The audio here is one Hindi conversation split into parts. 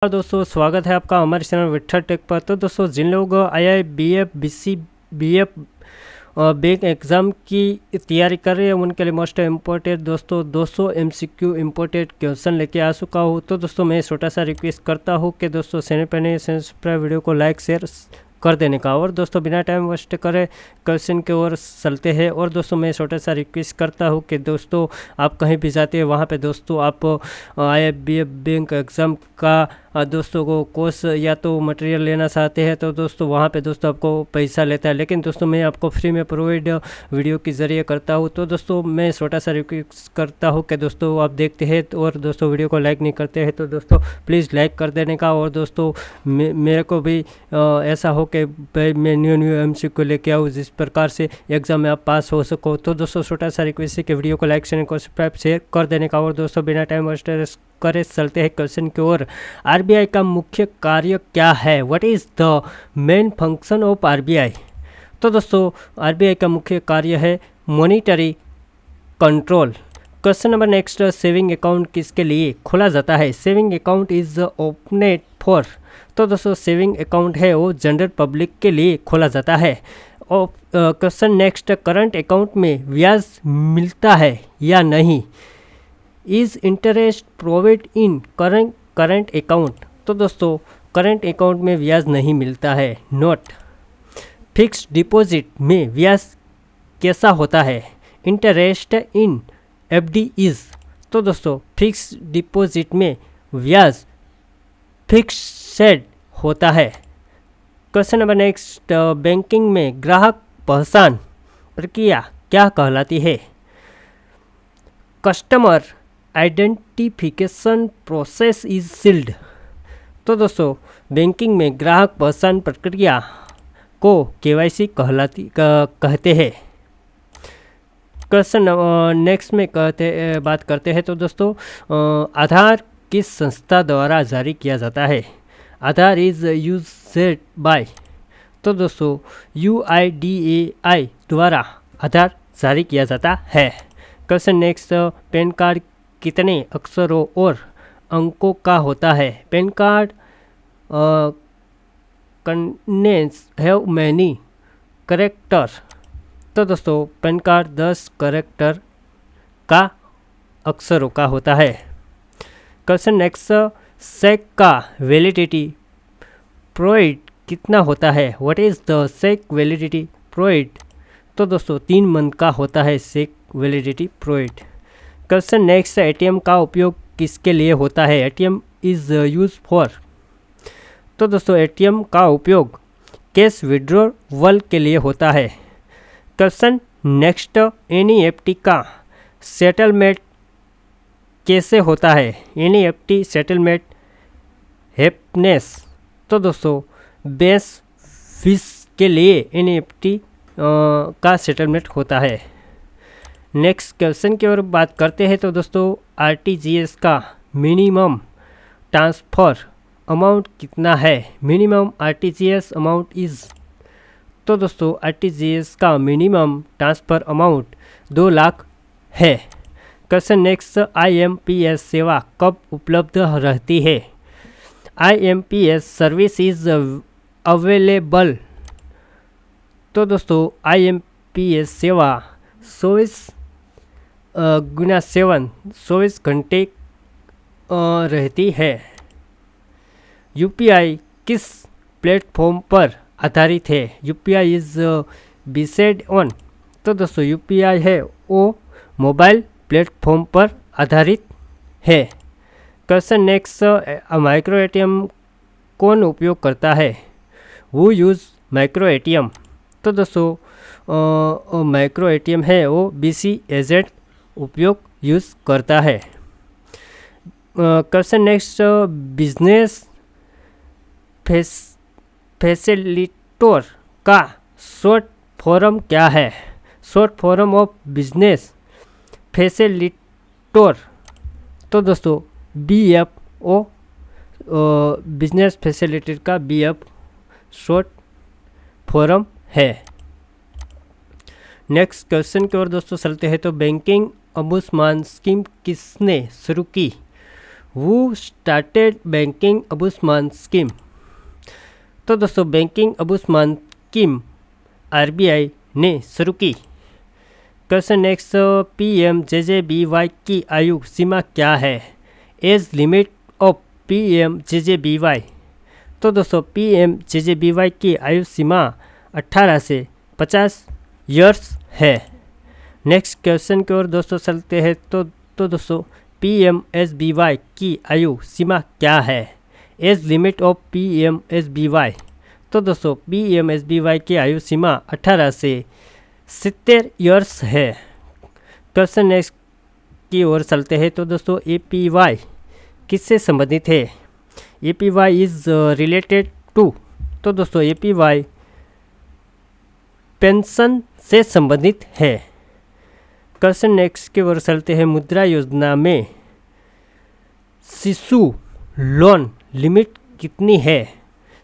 दोस्तों स्वागत है आपका हमारे चैनल विट्ठल टेक पर। तो दोस्तों जिन लोग IIBF BCBF बैंक एग्ज़ाम की तैयारी कर रहे हैं उनके लिए मोस्ट इम्पोर्टेंट दोस्तों 200 MCQ इम्पोर्टेंट क्वेश्चन लेके आ चुका हूँ। तो दोस्तों मैं छोटा सा रिक्वेस्ट करता हूँ कि दोस्तों चैनल पर नए सब्सक्राइब वीडियो को लाइक शेयर कर देने का। और दोस्तों बिना टाइम वेस्ट करे क्वेश्चन की ओर चलते हैं। और दोस्तों मैं छोटा सा रिक्वेस्ट करता हूँ कि दोस्तों आप कहीं भी जाते हैं वहाँ पे दोस्तों आप IIBF बैंक एग्ज़ाम का दोस्तों को कोर्स या तो मटेरियल लेना चाहते हैं तो दोस्तों वहाँ पे दोस्तों आपको पैसा लेता है, लेकिन दोस्तों मैं आपको फ्री में प्रोवाइड वीडियो के ज़रिए करता हूँ। तो दोस्तों मैं छोटा सा रिक्वेस्ट करता हूँ कि दोस्तों आप देखते हैं और दोस्तों वीडियो को लाइक नहीं करते हैं तो दोस्तों प्लीज़ लाइक कर देने का। और दोस्तों मेरे को भी ऐसा हो कि भाई मैं न्यू MCQ लेके आऊँ जिस प्रकार से एग्ज़ाम में आप पास हो सको। तो दोस्तों छोटा सा रिक्वेस्ट है कि वीडियो को लाइक चैनल को सब्सक्राइब शेयर कर देने का। और दोस्तों बिना टाइम वेस्ट करे चलते हैं क्वेश्चन की ओर। RBI का मुख्य कार्य क्या है? What is the main function of RBI? तो दोस्तों RBI का मुख्य कार्य है monetary control. Question number next, saving account किसके लिए खोला जाता है? Saving account is opened for. तो दोस्तों सेविंग अकाउंट है वो जनरल पब्लिक के लिए खोला जाता है। और क्वेश्चन नेक्स्ट, करंट अकाउंट में ब्याज मिलता है या नहीं? Is interest provide in current account. तो दोस्तों करंट अकाउंट में ब्याज नहीं मिलता है, नोट। फिक्स्ड डिपॉजिट में ब्याज कैसा होता है? Interest in FD is. तो दोस्तों फिक्स डिपॉजिट में ब्याज फिक्स्ड होता है। क्वेश्चन नंबर नेक्स्ट, बैंकिंग में ग्राहक पहचान प्रक्रिया क्या कहलाती है? Customer identification process is called. तो दोस्तों बैंकिंग में ग्राहक पहचान प्रक्रिया को KYC कहते हैं। क्वेश्चन नेक्स्ट में बात करते हैं। तो दोस्तों आधार किस संस्था द्वारा जारी किया जाता है? आधार इज यूज्ड बाय। तो दोस्तों UIDAI द्वारा आधार जारी किया जाता है। क्वेश्चन नेक्स्ट, पैन कार्ड कितने अक्षरों और अंकों का होता है? Pan card contains have many character. तो दोस्तों पैन कार्ड 10 कैरेक्टर का अक्षरों का होता है। क्वेश्चन नेक्स्ट, चेक का वैलिडिटी पीरियड कितना होता है? What is the cheque validity period? तो दोस्तों 3 मंथ का होता है cheque validity period. Question next, ATM का उपयोग किसके लिए होता है? ATM is use for. तो दोस्तों ATM का उपयोग कैश विड्रॉवल के लिए होता है। क्वेश्चन नेक्स्ट, NEFT का सेटलमेंट कैसे होता है? NEFT settlement happiness. तो दोस्तों बेस फीस के लिए NEFT का सेटलमेंट होता है। नेक्स्ट क्वेश्चन की ओर बात करते हैं। तो दोस्तों RTGS का मिनिमम ट्रांसफ़र अमाउंट कितना है? Minimum RTGS amount is. तो दोस्तों RTGS का मिनिमम ट्रांसफ़र अमाउंट 2 लाख है। क्वेश्चन नेक्स्ट, IMPS सेवा कब उपलब्ध रहती है? IMPS service is available. तो दोस्तों IMPS सेवा 24 घंटे रहती है। UPI किस प्लेटफॉर्म पर आधारित है? UPI is based on. तो दोस्तों UPI है वो मोबाइल प्लेटफॉर्म पर आधारित है। क्वेश्चन नेक्स्ट, माइक्रो ATM कौन उपयोग करता है? वो यूज़ माइक्रो ATM। तो दोस्तों माइक्रो ATM है वो BC एजेंट उपयोग यूज़ करता है। क्वेश्चन नेक्स्ट, बिजनेस फैसिलिटेटर का शॉर्ट फॉर्म क्या है? Short form of business facilitator. तो दोस्तों BFO बिजनेस फैसिलिटेटर का BF शॉर्ट फॉर्म है। नेक्स्ट क्वेश्चन की ओर दोस्तों चलते हैं। तो बैंकिंग अम्बुड्समैन स्कीम किसने शुरू की? हु स्टार्टेड बैंकिंग अबूस्मान स्कीम। तो दोस्तों बैंकिंग अबूस्मान स्कीम आरबीआई ने शुरू की। क्वेश्चन नेक्स्ट, PMJJBY की आयु सीमा क्या है? Age limit of PMJJBY। तो दोस्तों PMJJBY की आयु सीमा 18 से 50 ईयर्स है। नेक्स्ट क्वेश्चन की ओर दोस्तों चलते हैं। तो दोस्तों PMSBY की आयु सीमा क्या है? Age limit of PMSBY। तो दोस्तों PMSBY की आयु सीमा 18 से 70 ईयर्स है। क्वेश्चन नेक्स्ट की ओर चलते हैं। तो दोस्तों APY किससे संबंधित है? APY is related to. तो दोस्तों APY पेंशन से संबंधित है। क्वेश्चन नेक्स्ट की ओर चलते हैं। मुद्रा योजना में शिशु लोन लिमिट कितनी है?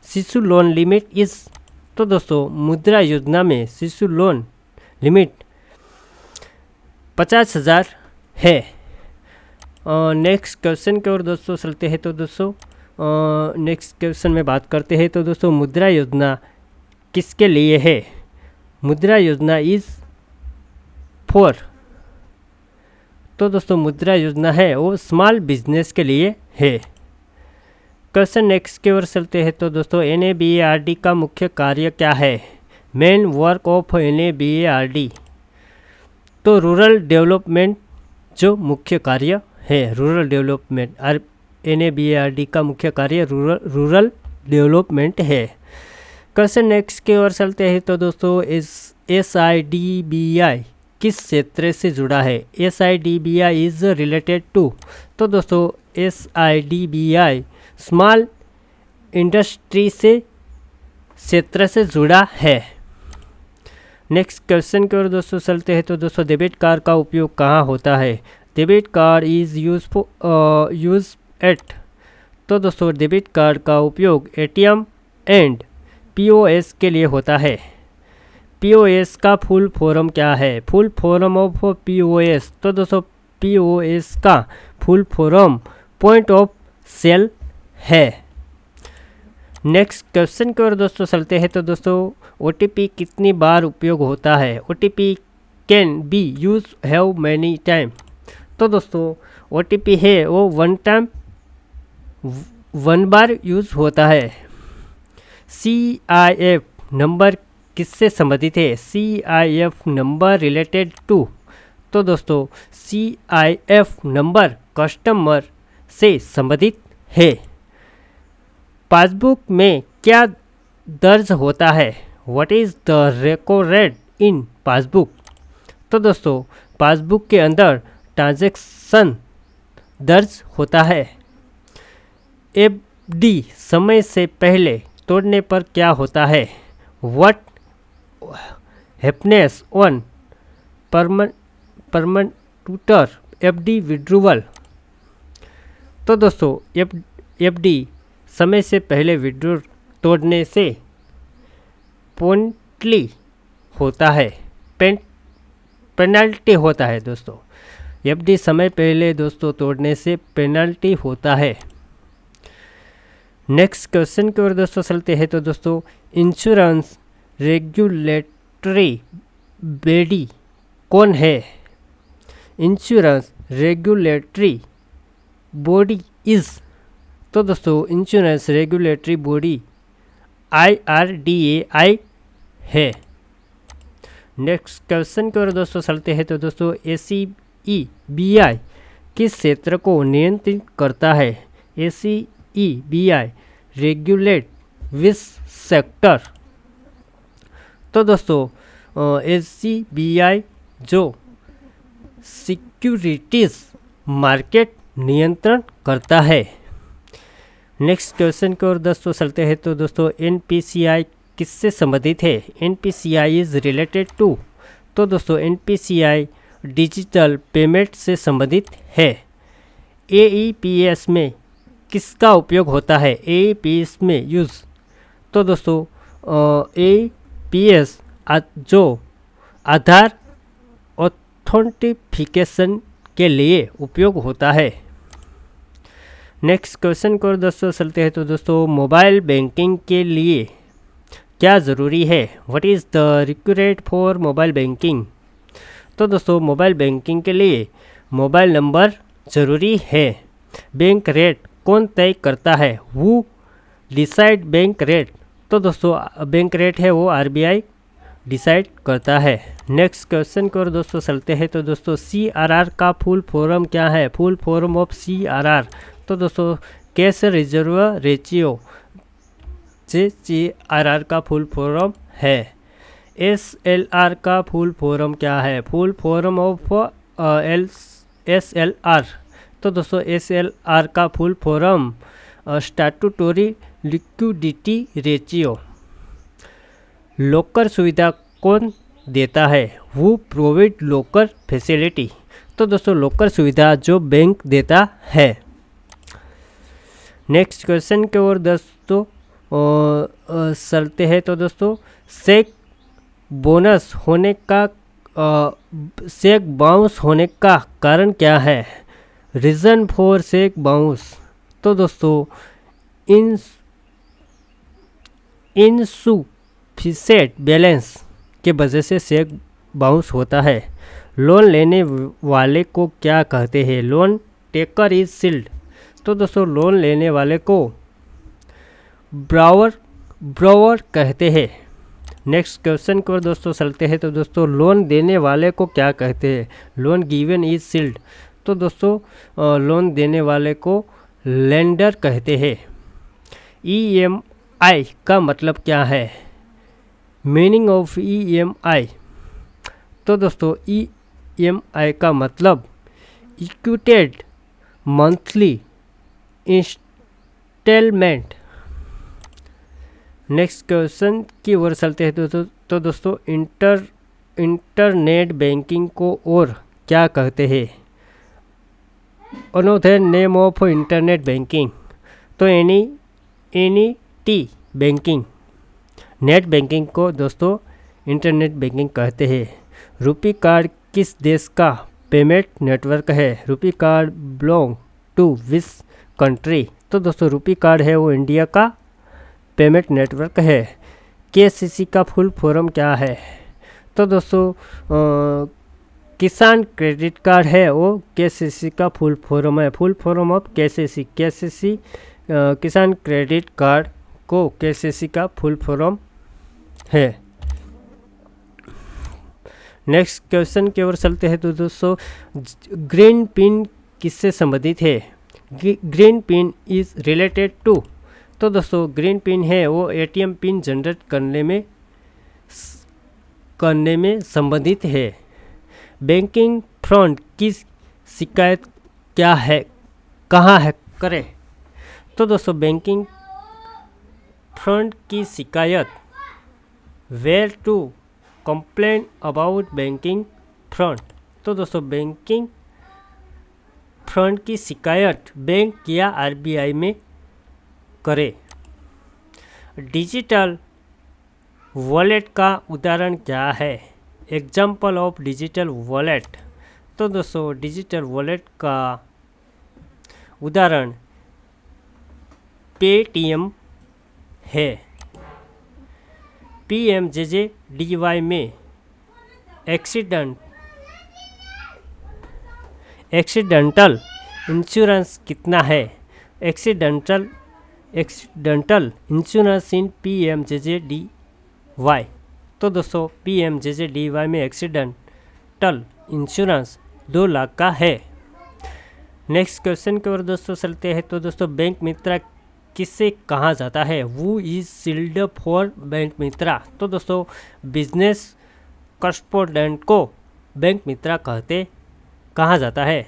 शिशु लोन लिमिट इज। तो दोस्तों मुद्रा योजना में शिशु लोन लिमिट 50,000 है। नेक्स्ट क्वेश्चन की ओर दोस्तों चलते हैं। तो दोस्तों नेक्स्ट क्वेश्चन में बात करते हैं। तो दोस्तों मुद्रा योजना किसके लिए है? मुद्रा योजना इज फॉर। तो दोस्तों मुद्रा योजना है वो स्मॉल बिजनेस के लिए है। क्वेश्चन नेक्स्ट की ओर चलते हैं। तो दोस्तों NABARD का मुख्य कार्य क्या है? Main work of NABARD। तो रूरल डेवलपमेंट जो मुख्य कार्य है, रूरल डेवलपमेंट। NABARD का मुख्य कार्य रूरल डेवलपमेंट है। क्वेश्चन नेक्स्ट की ओर चलते हैं। तो दोस्तों SIDBI किस क्षेत्र से जुड़ा है? SIDBI is related to. तो दोस्तों SIDBI स्मॉल इंडस्ट्री से क्षेत्र से जुड़ा है। नेक्स्ट क्वेश्चन की ओर दोस्तों चलते हैं। तो दोस्तों डेबिट कार्ड का उपयोग कहाँ होता है? Debit card is use at. तो दोस्तों डेबिट कार्ड का उपयोग ATM एंड POS के लिए होता है। POS का फुल फॉर्म क्या है? Full form of POS। तो दोस्तों POS का full form point of sale है। नेक्स्ट क्वेश्चन की ओर दोस्तों चलते हैं। तो दोस्तों OTP कितनी बार उपयोग होता है? OTP can be use have many time. तो दोस्तों OTP है वो वन बार यूज होता है। CIF नंबर किससे संबंधित है? CIF number related to. तो दोस्तों CIF नंबर कस्टमर से संबंधित है। पासबुक में क्या दर्ज होता है? What is the record rate in passbook? तो दोस्तों पासबुक के अंदर ट्रांजैक्शन दर्ज होता है। FD समय से पहले तोड़ने पर क्या होता है? What happens on permanent FD withdrawal. तो दोस्तों FD समय से पहले विड्रॉ तोड़ने से पेनल्टी होता है। पेनल्टी होता है दोस्तों। FD समय पहले दोस्तों तोड़ने से पेनल्टी होता है। नेक्स्ट क्वेश्चन की ओर दोस्तों चलते हैं। तो दोस्तों इंश्योरेंस रेगुलेटरी बॉडी कौन है? Insurance regulatory body is. तो दोस्तों इंश्योरेंस रेगुलेटरी बॉडी IRDAI है। नेक्स्ट क्वेश्चन की ओर दोस्तों चलते हैं। तो दोस्तों ACEBI किस क्षेत्र को नियंत्रित करता है? ACEBI regulate which sector. तो दोस्तों ACEBI जो सिक्योरिटीज मार्केट नियंत्रण करता है। नेक्स्ट क्वेश्चन की ओर दोस्तों चलते हैं। तो दोस्तों NPCI किससे संबंधित है? NPCI is related to. तो दोस्तों NPCI डिजिटल पेमेंट से संबंधित है। AEPS में किसका उपयोग होता है? AEPS में यूज़। तो दोस्तों AEPS जो आधार ऑथेंटिफिकेशन के लिए उपयोग होता है। नेक्स्ट क्वेश्चन को दोस्तों चलते हैं। तो दोस्तों मोबाइल बैंकिंग के लिए क्या ज़रूरी है? What is the required for mobile banking? तो दोस्तों मोबाइल बैंकिंग के लिए मोबाइल नंबर ज़रूरी है। बैंक रेट कौन तय करता है? वो डिसाइड बैंक रेट। तो दोस्तों बैंक रेट है वो आरबीआई डिसाइड करता है। नेक्स्ट क्वेश्चन को दोस्तों चलते हैं। तो दोस्तों सीआरआर का फुल फॉर्म क्या है? Full form of CRR. तो दोस्तों कैश रिजर्व रेशियो से सीआरआर का फुल फॉर्म है। एसएलआर का फुल फॉर्म क्या है? Full form of SLR. तो दोस्तों एसएलआर का full form statutory liquidity ratio. Locker सुविधा कौन देता है? वो प्रोवाइड लॉकर फैसिलिटी। तो दोस्तों लॉकर सुविधा जो बैंक देता है। नेक्स्ट क्वेश्चन के ओर दोस्तों चलते हैं। तो दोस्तों चेक बोनस होने का चेक बाउंस होने का कारण क्या है? Reason for cheque bounce. तो दोस्तों इनसुफिशिएंट बैलेंस के वजह से चेक बाउंस होता है। लोन लेने वाले को क्या कहते हैं? Loan taker is called. तो दोस्तों लोन लेने वाले को ब्रोवर कहते हैं। नेक्स्ट क्वेश्चन को दोस्तों चलते हैं। तो दोस्तों लोन देने वाले को क्या कहते हैं? Loan given is called. तो दोस्तों लोन देने वाले को लेंडर कहते हैं। ईएमआई का मतलब क्या है? Meaning of EMI. तो दोस्तों ईएमआई का मतलब इक्विटेड मंथली इंस्टॉलमेंट। नेक्स्ट क्वेश्चन की ओर चलते हैं। तो दोस्तों इंटरनेट बैंकिंग को और क्या कहते हैं? Another name of internet banking. तो एनईटी बैंकिंग। नेट बैंकिंग को दोस्तों इंटरनेट बैंकिंग कहते हैं। रुपी कार्ड किस देश का पेमेंट नेटवर्क है? RuPay card belong to which country? तो दोस्तों रुपी कार्ड है वो इंडिया का पेमेंट नेटवर्क है। केसीसी का फुल फॉर्म क्या है? तो दोस्तों किसान क्रेडिट कार्ड है वो केसीसी का फुल फॉर्म है। Full form of KCC. KCC किसान क्रेडिट कार्ड को केसीसी का फुल फॉर्म है। नेक्स्ट क्वेश्चन की ओर चलते हैं। तो दोस्तों ग्रीन पिन किससे संबंधित है? Green pin is related to. तो दोस्तों ग्रीन पिन है वो एटीएम पिन जनरेट करने में संबंधित है। बैंकिंग फ्रॉड की शिकायत क्या है, कहाँ है करें? तो दोस्तों बैंकिंग फ्रॉड की शिकायत where to complain about banking fraud. तो दोस्तों बैंकिंग फ्रॉड की शिकायत बैंक या आरबीआई में करें। डिजिटल वॉलेट का उदाहरण क्या है? Example of digital wallet. तो दोस्तों डिजिटल वॉलेट का उदाहरण पेटीएम है। पीएमजेजेडीवाई में एक्सीडेंटल इंश्योरेंस कितना है? एक्सीडेंटल इंश्योरेंस इन पीएमजेजेडीवाई। तो दोस्तों पीएमजेजेडीवाई में एक्सीडेंटल इंश्योरेंस 2 लाख का है। नेक्स्ट क्वेश्चन की ओर दोस्तों चलते हैं। तो दोस्तों बैंक मित्रा किससे कहा जाता है? वो इज सील्ड फॉर बैंक मित्रा। तो दोस्तों बिजनेस करेस्पोंडेंट को बैंक मित्रा कहा जाता है।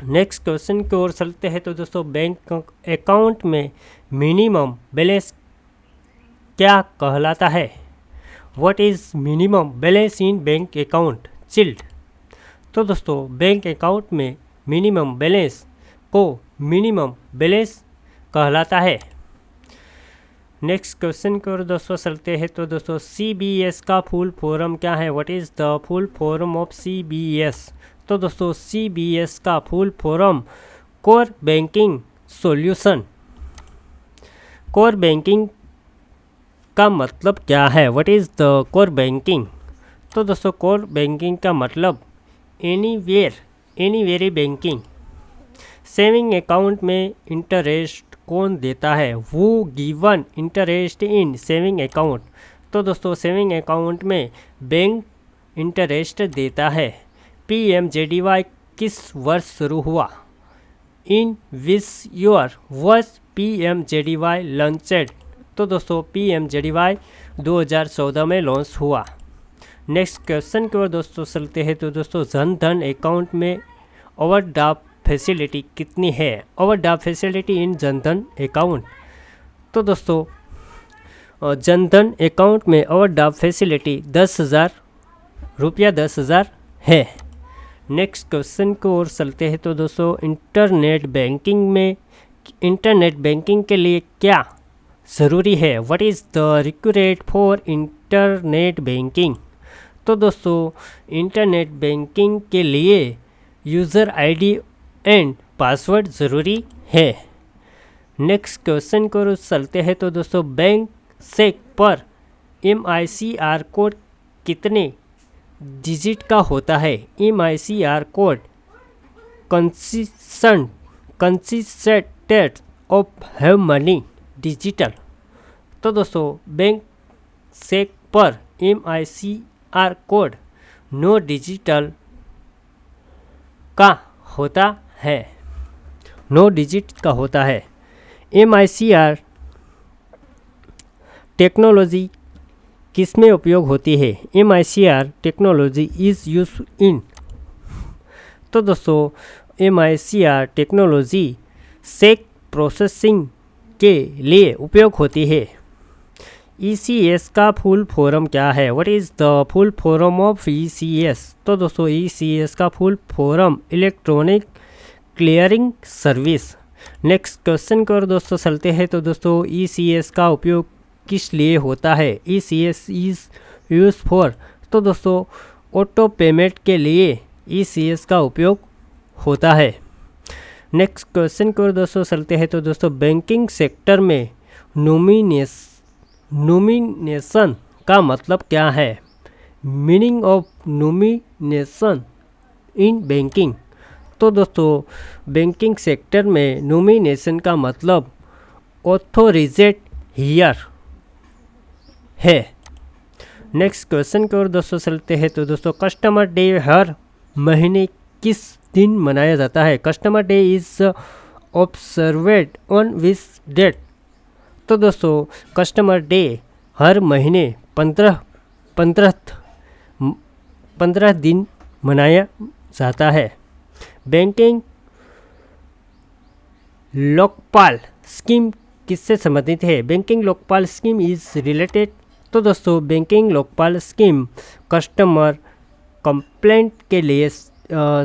नेक्स्ट क्वेश्चन की ओर चलते हैं। तो दोस्तों बैंक अकाउंट में मिनिमम बैलेंस क्या कहलाता है? What is minimum balance in bank account chilled. तो दोस्तों बैंक अकाउंट में मिनिमम बैलेंस को मिनिमम बैलेंस कहलाता है। नेक्स्ट क्वेश्चन की ओर दोस्तों चलते हैं। तो दोस्तों CBS का फुल फॉर्म क्या है? What is the full form of CBS। तो दोस्तों CBS का full form core banking solution. Core banking का मतलब क्या है? What is the core banking? तो दोस्तों कोर बैंकिंग का मतलब एनीवेयर बैंकिंग। सेविंग अकाउंट में इंटरेस्ट कौन देता है? वो given interest in saving account. तो दोस्तों सेविंग अकाउंट में बैंक इंटरेस्ट देता है। PMJDY किस वर्ष शुरू हुआ? इन which year was PMJDY launched? तो दोस्तों PMJDY 2014 में लॉन्च हुआ। नेक्स्ट क्वेश्चन की ओर दोस्तों चलते हैं। तो दोस्तों जन धन अकाउंट में ओवरड्राफ्ट फैसिलिटी कितनी है? Overdraft facility in Jan Dhan account. तो दोस्तों जन धन अकाउंट में ओवरड्राफ्ट फैसिलिटी 10,000 रुपया 10,000 है। नेक्स्ट क्वेश्चन की ओर चलते हैं। तो दोस्तों इंटरनेट बैंकिंग के लिए क्या ज़रूरी है? What is the required for internet banking? तो दोस्तों इंटरनेट बैंकिंग के लिए यूज़र ID एंड पासवर्ड ज़रूरी है। नेक्स्ट क्वेश्चन को चलते हैं। तो दोस्तों बैंक चेक पर MICR कोड कितने डिजिट का होता है? MICR code consisted of have money digital. तो दोस्तों बैंक चेक पर MICR कोड 9 डिजिटल का होता है। 9 डिजिट का होता है। MICR टेक्नोलॉजी किस में उपयोग होती है? MICR technology is use in. तो दोस्तों MICR टेक्नोलॉजी चेक प्रोसेसिंग के लिए उपयोग होती है। ECS का फुल फॉर्म क्या है? What is the full form of ECS? तो दोस्तों ECS का full form electronic clearing service. Next question की ओर दोस्तों चलते हैं। तो दोस्तों ECS का उपयोग किस लिए होता है? ECS is use for. तो दोस्तों ऑटो पेमेंट के लिए ECS का उपयोग होता है। नेक्स्ट क्वेश्चन की ओर दोस्तों चलते हैं। तो दोस्तों बैंकिंग सेक्टर में नोमिनेशन का मतलब क्या है? Meaning of nomination in banking. तो दोस्तों बैंकिंग सेक्टर में नोमिनेशन का मतलब ऑथोराइज्ड हियर है। नेक्स्ट क्वेश्चन की ओर दोस्तों चलते हैं। तो दोस्तों कस्टमर डे हर महीने किस दिन मनाया जाता है? Customer day is observed on which date? तो दोस्तों कस्टमर डे हर महीने 15 दिन मनाया जाता है। बैंकिंग लोकपाल स्कीम किससे संबंधित है? Banking Lokpal scheme is related. तो दोस्तों banking Lokpal scheme customer complaint के लिए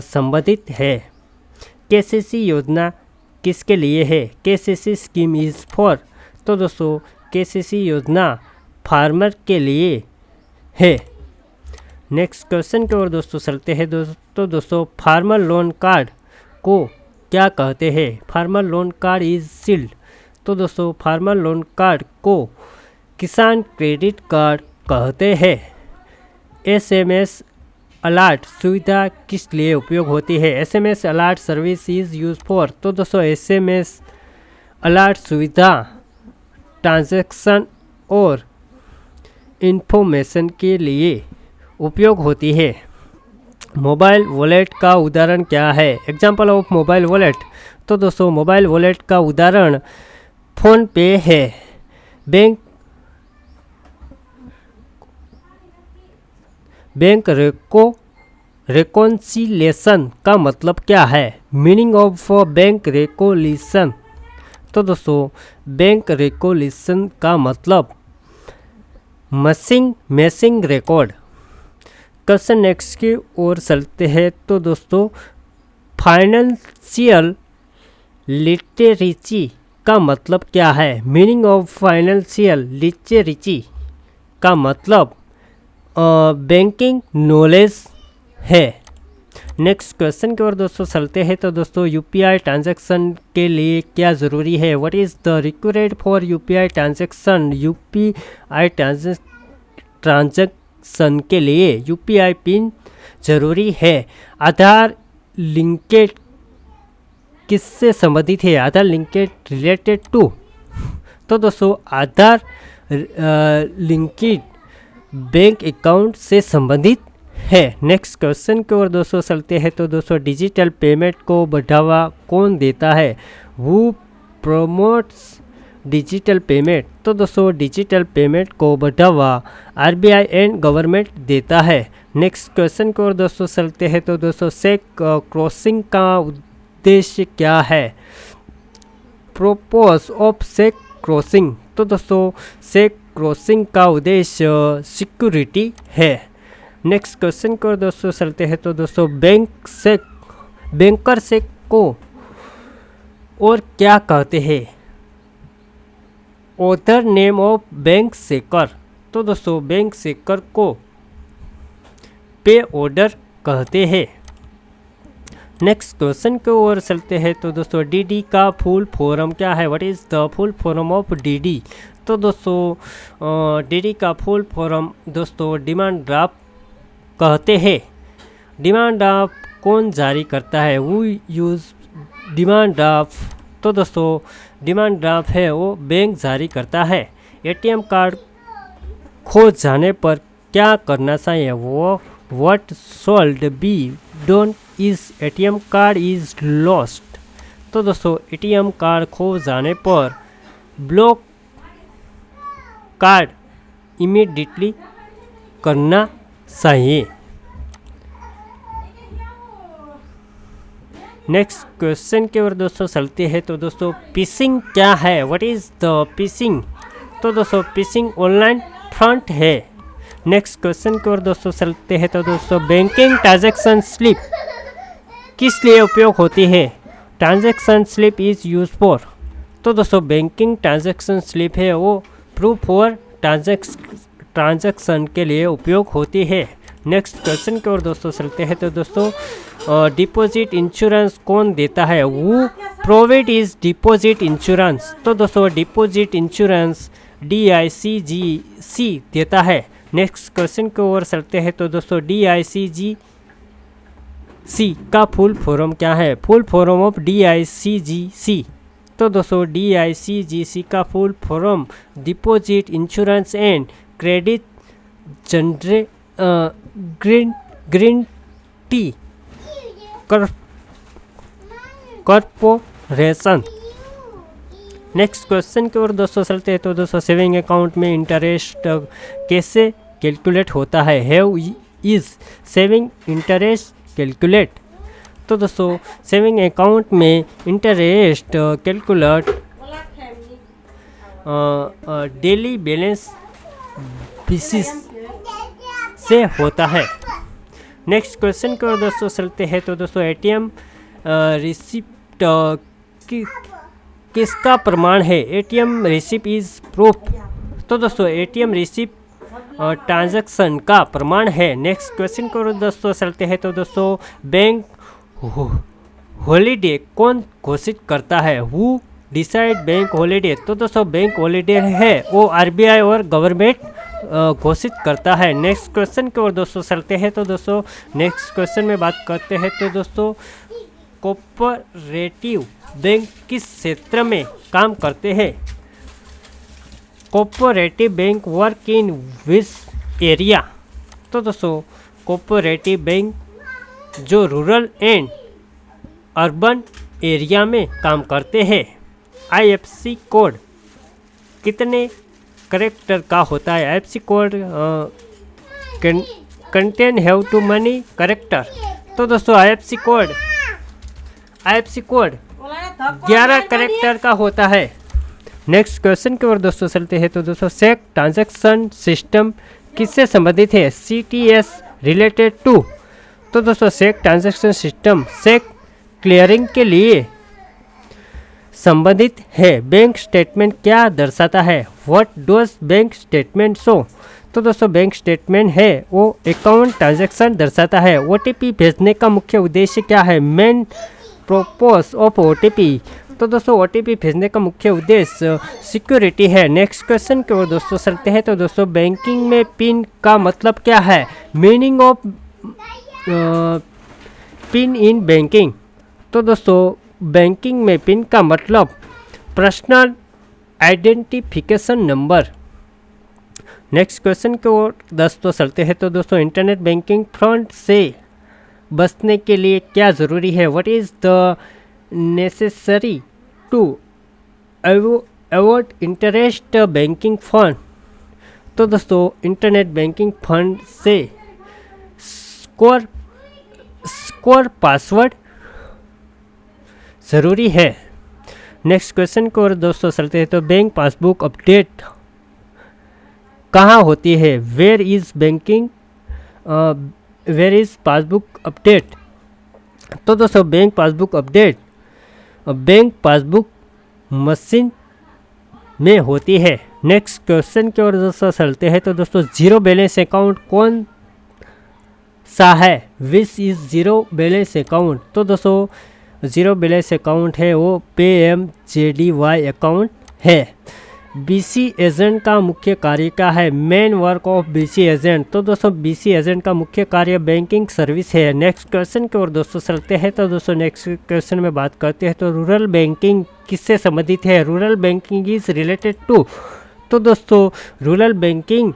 संबंधित है। KCC योजना किसके लिए है? KCC scheme is for. तो दोस्तों KCC योजना फार्मर के लिए है। नेक्स्ट क्वेश्चन की ओर दोस्तों चलते हैं। तो दोस्तों फार्मर लोन कार्ड को क्या कहते हैं? Farmer loan card is called. तो दोस्तों फार्मर लोन कार्ड को किसान क्रेडिट कार्ड कहते हैं। SMS अलर्ट सुविधा किस लिए उपयोग होती है? SMS alert service is use for. तो दोस्तों SMS अलर्ट सुविधा ट्रांजैक्शन और इंफॉर्मेशन के लिए उपयोग होती है। मोबाइल वॉलेट का उदाहरण क्या है? Example of mobile wallet. तो दोस्तों मोबाइल वॉलेट का उदाहरण फ़ोन पे है। बैंक रेकोंसिलेशन का मतलब क्या है? Meaning of bank reconciliation. तो दोस्तों बैंक रेकोलिशन का मतलब मैसिंग रिकॉर्ड। क्वेश्चन नेक्स्ट की ओर चलते हैं। तो दोस्तों फाइनेंशियल लिटरेसी का मतलब क्या है? मीनिंग ऑफ फाइनेंशियल लिटरेसी का मतलब बैंकिंग नॉलेज है। नेक्स्ट क्वेश्चन की ओर दोस्तों चलते हैं। तो दोस्तों यूपीआई ट्रांजैक्शन के लिए क्या ज़रूरी है? What is the required for UPI transaction? UPI transaction के लिए यूपीआई पिन ज़रूरी है। आधार लिंकेज किससे संबंधित है? आधार लिंकेज रिलेटेड टू। तो दोस्तों आधार लिंकेज बैंक अकाउंट से संबंधित है। नेक्स्ट क्वेश्चन की ओर दोस्तों चलते हैं। तो दोस्तों डिजिटल पेमेंट को बढ़ावा कौन देता है? Who promotes digital payment? तो दोस्तों डिजिटल पेमेंट को बढ़ावा आरबीआई एंड गवर्नमेंट देता है। नेक्स्ट क्वेश्चन की ओर दोस्तों चलते हैं। तो दोस्तों चेक क्रॉसिंग का उद्देश्य क्या है? Purpose of cheque crossing? तो दोस्तों चेक क्रॉसिंग का उद्देश्य सिक्योरिटी है। नेक्स्ट क्वेश्चन को दोस्तों चलते हैं। तो दोस्तों बैंकर चेक को और क्या कहते हैं? Author name of bank checker? तो दोस्तों बैंक चेकर को पे ऑर्डर कहते हैं। नेक्स्ट क्वेश्चन की ओर चलते हैं। तो दोस्तों डीडी का फुल फॉर्म क्या है? What is the full form of DD? तो दोस्तों डीडी का फुल फॉर्म दोस्तों डिमांड ड्राफ्ट कहते हैं। डिमांड ड्राफ्ट कौन जारी करता है? वो यूज़ डिमांड ड्राफ्ट? तो दोस्तों डिमांड ड्राफ्ट है वो बैंक जारी करता है। एटीएम कार्ड खो जाने पर क्या करना चाहिए? वो what should be done is ATM card is lost? तो दोस्तों एटीएम कार्ड खो जाने पर ब्लॉक कार्ड इमीडिएटली करना चाहिए। नेक्स्ट क्वेश्चन की ओर दोस्तों चलते हैं। तो दोस्तों फिशिंग क्या है? What is the fishing? तो दोस्तों फिशिंग ऑनलाइन फ्रॉड है। नेक्स्ट क्वेश्चन की ओर दोस्तों चलते हैं। तो दोस्तों बैंकिंग ट्रांजैक्शन स्लिप किस लिए उपयोग होती है? Transaction slip is use for? तो दोस्तों बैंकिंग ट्रांजैक्शन स्लिप है वो प्रूफ फॉर ट्रांजैक्शन के लिए उपयोग होती है। नेक्स्ट क्वेश्चन की ओर दोस्तों चलते हैं। तो दोस्तों डिपॉजिट इंश्योरेंस कौन देता है? वो प्रोवाइड इज डिपॉजिट इंश्योरेंस? तो दोस्तों डिपॉजिट इंश्योरेंस DICGC देता है। नेक्स्ट क्वेश्चन की ओर चलते हैं। तो दोस्तों DICGC का फुल फॉर्म क्या है? Full form of DICGC? तो दोस्तों DICGC का full form deposit insurance and credit guarantee corporation. Next question की ओर दोस्तों चलते हैं। तो दोस्तों सेविंग अकाउंट में इंटरेस्ट कैसे कैलकुलेट होता है? How is saving interest calculate? तो दोस्तों सेविंग अकाउंट में interest calculate daily balance basis से होता है। नेक्स्ट क्वेश्चन की ओर दोस्तों चलते हैं। तो दोस्तों एटीएम रिसिप्ट किसका प्रमाण है? ATM receipt is proof? तो दोस्तों एटीएम रिसिप्ट ट्रांजैक्शन का प्रमाण है। नेक्स्ट क्वेश्चन की ओर दोस्तों चलते हैं। तो दोस्तों बैंक हॉलीडे कौन घोषित करता है? Who decide bank holiday? तो दोस्तों बैंक हॉलीडे है वो आरबीआई और गवर्नमेंट घोषित करता है। नेक्स्ट क्वेश्चन की ओर दोस्तों चलते हैं। तो दोस्तों नेक्स्ट क्वेश्चन में बात करते हैं। तो दोस्तों कोऑपरेटिव बैंक किस क्षेत्र में काम करते हैं? Cooperative bank work in which area? तो दोस्तों कोऑपरेटिव बैंक जो रूरल एंड अर्बन एरिया में काम करते हैं। IFSC कोड कितने कैरेक्टर का होता है? IFSC code contain have to many character? तो दोस्तों IFSC कोड 11 कैरेक्टर का होता है। नेक्स्ट क्वेश्चन की ओर दोस्तों चलते हैं। तो दोस्तों चेक ट्रांजैक्शन सिस्टम किससे संबंधित है? CTS related to? तो दोस्तों cheque transaction system cheque clearing के लिए संबंधित है। बैंक स्टेटमेंट क्या दर्शाता है? What does bank statement show? तो दोस्तों बैंक स्टेटमेंट है वो अकाउंट ट्रांजैक्शन दर्शाता है। ओटीपी भेजने का मुख्य उद्देश्य क्या है? Main purpose of OTP. तो दोस्तों ओटीपी भेजने का मुख्य उद्देश्य सिक्योरिटी है। नेक्स्ट क्वेश्चन की ओर दोस्तों चलते हैं। तो दोस्तों बैंकिंग में पिन का मतलब क्या है? Meaning of pin in banking. तो दोस्तों बैंकिंग में पिन का मतलब personal identification number. Next question की ओर दोस्तों चलते हैं। तो दोस्तों इंटरनेट बैंकिंग फ्रॉड से बचने के लिए क्या ज़रूरी है? What is the necessary to avoid interest banking fund. तो दोस्तों इंटरनेट बैंकिंग फंड से स्कोर पासवर्ड ज़रूरी है। नेक्स्ट क्वेश्चन को और दोस्तों चलते हैं। तो बैंक पासबुक अपडेट कहाँ होती है? Where is passbook update. तो दोस्तों bank passbook update bank passbook machine में होती है। नेक्स्ट क्वेश्चन की ओर दोस्तों चलते हैं। तो दोस्तों जीरो बैलेंस अकाउंट कौन सा है? Which is zero balance account. तो दोस्तों जीरो बैलेंस अकाउंट है वो PMJDY अकाउंट है। BC एजेंट का मुख्य कार्य क्या है? Main work of BC agent. तो दोस्तों BC एजेंट का मुख्य कार्य बैंकिंग सर्विस है। नेक्स्ट क्वेश्चन की ओर दोस्तों चलते हैं। तो दोस्तों नेक्स्ट क्वेश्चन में बात करते हैं। तो रूरल बैंकिंग किससे संबंधित है? Rural banking is related to. तो दोस्तों रूरल बैंकिंग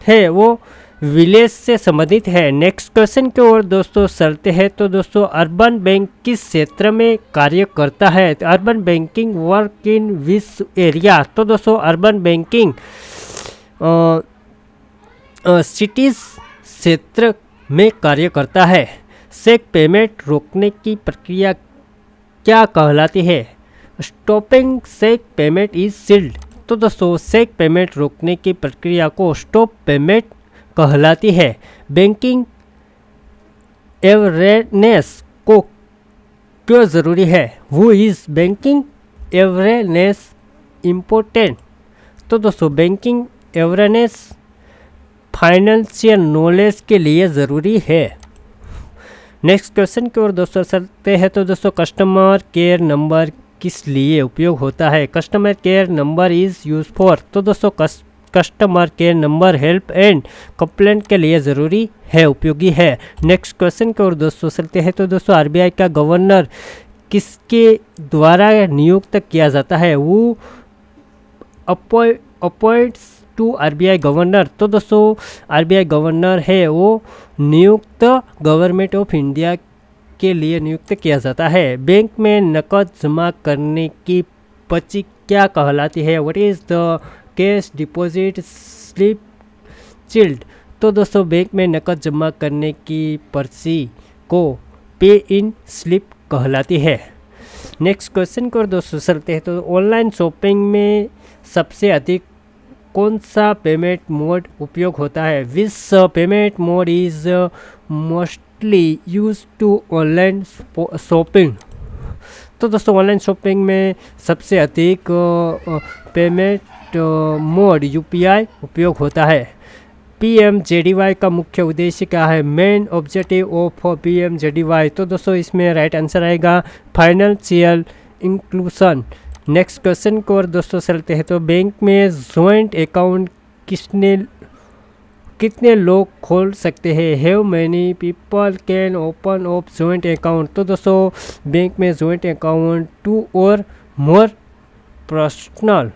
है वो विलेज से संबंधित है। नेक्स्ट क्वेश्चन की ओर दोस्तों चलते हैं। तो दोस्तों अर्बन बैंक किस क्षेत्र में कार्य करता है? तो urban banking work in which area. तो दोस्तों अर्बन बैंकिंग सिटीज क्षेत्र में कार्य करता है। चेक पेमेंट रोकने की प्रक्रिया क्या कहलाती है? Stopping cheque payment is called. तो दोस्तों चेक पेमेंट रोकने की प्रक्रिया को स्टॉप पेमेंट कहलाती है। बैंकिंग अवेयरनेस को क्यों ज़रूरी है? Who is banking awareness important. तो दोस्तों बैंकिंग अवेयरनेस फाइनेंशियल नॉलेज के लिए ज़रूरी है। नेक्स्ट क्वेश्चन की ओर दोस्तों चलते हैं। तो दोस्तों कस्टमर केयर नंबर किस लिए उपयोग होता है? Customer care number is use for. तो दोस्तों customer care number help and complaint के लिए ज़रूरी है, उपयोगी है। नेक्स्ट क्वेश्चन की ओर दोस्तों चलते हैं। तो दोस्तों RBI का गवर्नर किसके द्वारा नियुक्त किया जाता है? वो अपॉइंट्स टू RBI गवर्नर। तो दोस्तों RBI गवर्नर है वो नियुक्त गवर्नमेंट ऑफ इंडिया के लिए नियुक्त किया जाता है। बैंक में नकद जमा करने की पर्ची क्या कहलाती है? What is the cash deposit slip chilled. तो दोस्तों बैंक में नकद जमा करने की पर्ची को पे इन स्लिप कहलाती है। नेक्स्ट क्वेश्चन को दोस्तों चलते हैं। तो ऑनलाइन शॉपिंग में सबसे अधिक कौन सा पेमेंट मोड उपयोग होता है? Which payment mode is mostly use to online shopping. तो दोस्तों ऑनलाइन शॉपिंग में सबसे अधिक पेमेंट मोड UPI उपयोग होता है। PMJDY का मुख्य उद्देश्य क्या है? Main objective of PMJDY। तो दोस्तों इसमें राइट आंसर आएगा फाइनेंशियल इंक्लूजन। नेक्स्ट क्वेश्चन को और दोस्तों चलते हैं। तो बैंक में जॉइंट अकाउंट कितने लोग खोल सकते हैं? Have many people can open of joint account. तो दोस्तों बैंक में जॉइंट अकाउंट 2 और मोर पर्सन